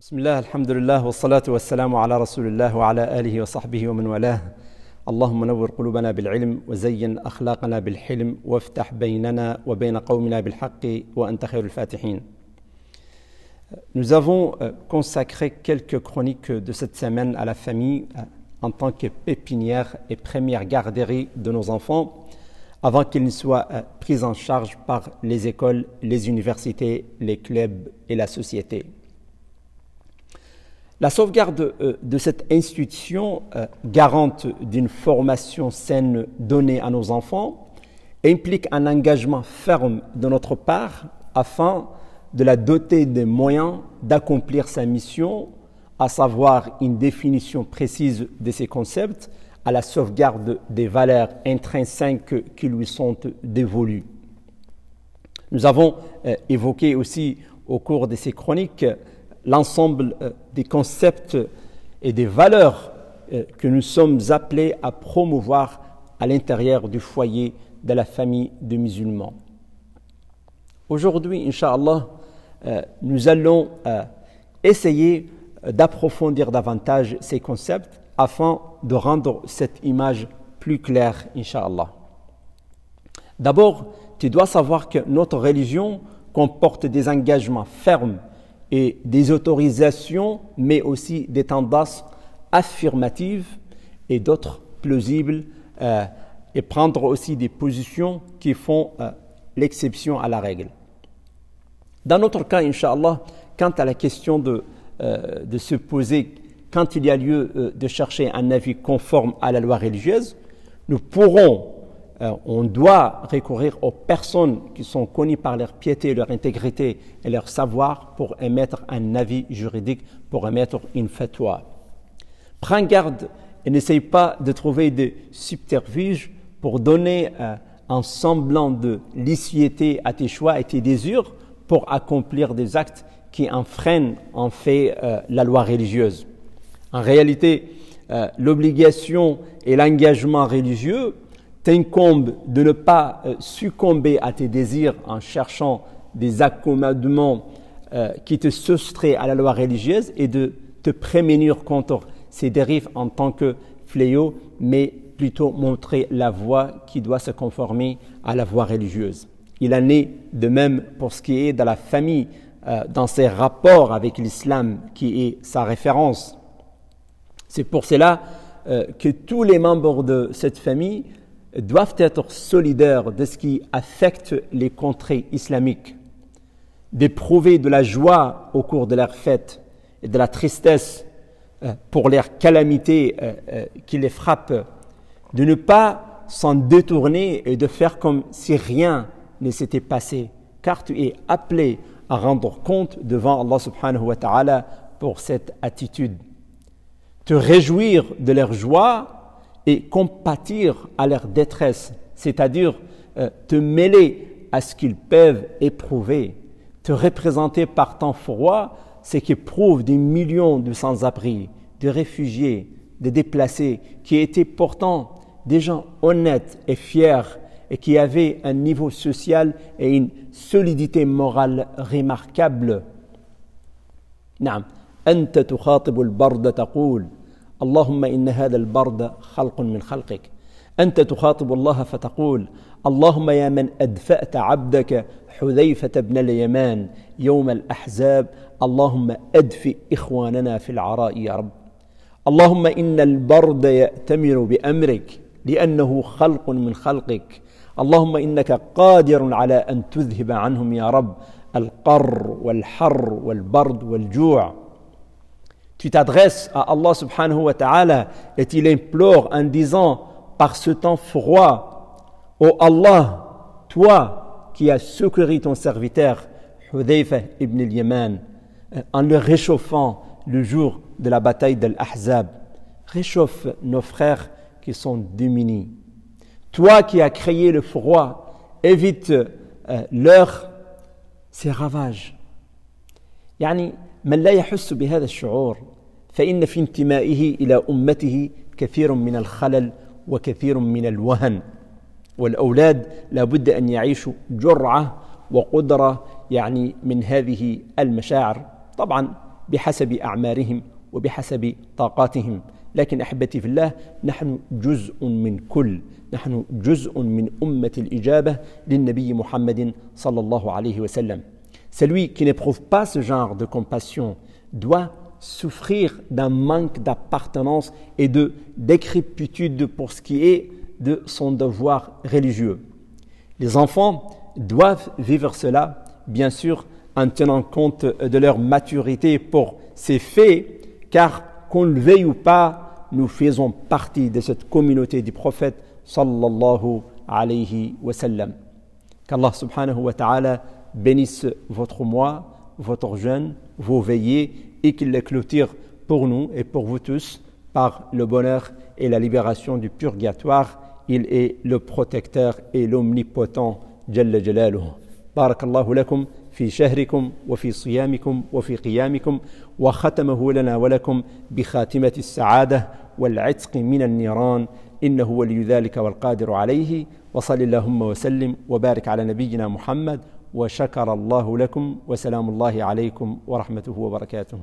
بسم الله الحمد لله والصلاة والسلام على رسول الله وعلى آله وصحبه ومن والاه. اللهم نور قلوبنا بالعلم وزين أخلاقنا بالحلم وافتح بيننا وبين قومنا بالحق وأنت خير الفاتحين. Nous avons consacré quelques chroniques de cette semaine à la famille en tant que pépinière et première garderie de nos enfants avant qu'ils ne soient pris en charge par les écoles, les universités, les clubs et la société. La sauvegarde de cette institution garante d'une formation saine donnée à nos enfants implique un engagement ferme de notre part afin de la doter des moyens d'accomplir sa mission, à savoir une définition précise de ses concepts, à la sauvegarde des valeurs intrinsèques qui lui sont dévolues. Nous avons évoqué aussi au cours de ces chroniques l'ensemble des concepts et des valeurs que nous sommes appelés à promouvoir à l'intérieur du foyer de la famille de musulmans. Aujourd'hui, Inch'Allah, nous allons essayer d'approfondir davantage ces concepts afin de rendre cette image plus claire, Inch'Allah. D'abord, tu dois savoir que notre religion comporte des engagements fermes et des autorisations, mais aussi des tendances affirmatives et d'autres plausibles, et prendre aussi des positions qui font l'exception à la règle. Dans notre cas, Inch'Allah, quant à la question de se poser, quand il y a lieu de chercher un avis conforme à la loi religieuse, nous pourrons, on doit recourir aux personnes qui sont connues par leur piété, leur intégrité et leur savoir pour émettre un avis juridique, pour émettre une fatwa. Prends garde et n'essaye pas de trouver des subterfuges pour donner un semblant de licéité à tes choix et tes désirs pour accomplir des actes qui enfreignent en fait la loi religieuse. En réalité, l'obligation et l'engagement religieux t'incombe de ne pas succomber à tes désirs en cherchant des accommodements qui te soustraient à la loi religieuse et de te prémunir contre ces dérives en tant que fléau, mais plutôt montrer la voie qui doit se conformer à la voie religieuse. Il en est de même pour ce qui est de la famille, dans ses rapports avec l'islam qui est sa référence. C'est pour cela que tous les membres de cette famille doivent être solidaires de ce qui affecte les contrées islamiques, d'éprouver de la joie au cours de leurs fêtes et de la tristesse pour les calamités qui les frappent, de ne pas s'en détourner et de faire comme si rien ne s'était passé, car tu es appelé à rendre compte devant Allah subhanahu wa ta'ala pour cette attitude. Te réjouir de leur joie et compatir à leur détresse, c'est-à-dire te mêler à ce qu'ils peuvent éprouver, te représenter par ton froid ce qu'éprouvent des millions de sans-abri, de réfugiés, de déplacés, qui étaient pourtant des gens honnêtes et fiers et qui avaient un niveau social et une solidité morale remarquable. نعم أنت تخاطب البرد تقول اللهم إن هذا البرد خلق من خلقك أنت تخاطب الله فتقول اللهم يا من أدفأت عبدك حذيفة بن اليمان يوم الأحزاب اللهم أدفئ إخواننا في العراء يا رب اللهم إن البرد يأتمر بأمرك لأنه خلق من خلقك اللهم إنك قادر على أن تذهب عنهم يا رب القر والحر والبرد والجوع. Tu t'adresses à Allah subhanahu wa ta'ala et tu l'implores en disant par ce temps froid, ô Allah, toi qui as secouru ton serviteur Hudayfa ibn al-Yaman en le réchauffant le jour de la bataille d'Al-Ahzab, réchauffe nos frères qui sont démunis. Toi qui as créé le froid, évite ces ravages. يعني من لا يحس بهذا الشعور فإن في انتمائه إلى أمته كثير من الخلل وكثير من الوهن والأولاد لابد أن يعيشوا جرعة وقدرة يعني من هذه المشاعر طبعا بحسب أعمارهم وبحسب طاقاتهم. لكن أحبتي في الله، نحن جزء من كل، نحن جزء من أمة الإجابة للنبي محمد صلى الله عليه وسلم. Celui qui n'éprouve pas ce genre de compassion doit souffrir d'un manque d'appartenance et de décrépitude pour ce qui est de son devoir religieux. Les enfants doivent vivre cela, bien sûr, en tenant compte de leur maturité pour ces faits, car qu'on le veuille ou pas, nous faisons partie de cette communauté du prophète sallallahu alayhi wa sallam. Qu'Allah subhanahu wa ta'ala bénisse votre mois, votre jeûne, vos veillées, et qu'il les clôture pour nous et pour vous tous par le bonheur et la libération du purgatoire. Il est le protecteur et l'omnipotent Jalla Jalaluhu. Barakallahu lakum في شهركم وفي صيامكم وفي قيامكم وختمه لنا ولكم بخاتمة السعادة والعتق من النيران إنه ولي ذلك والقادر عليه وصل اللهم وسلم وبارك على نبينا محمد وشكر الله لكم وسلام الله عليكم ورحمته وبركاته.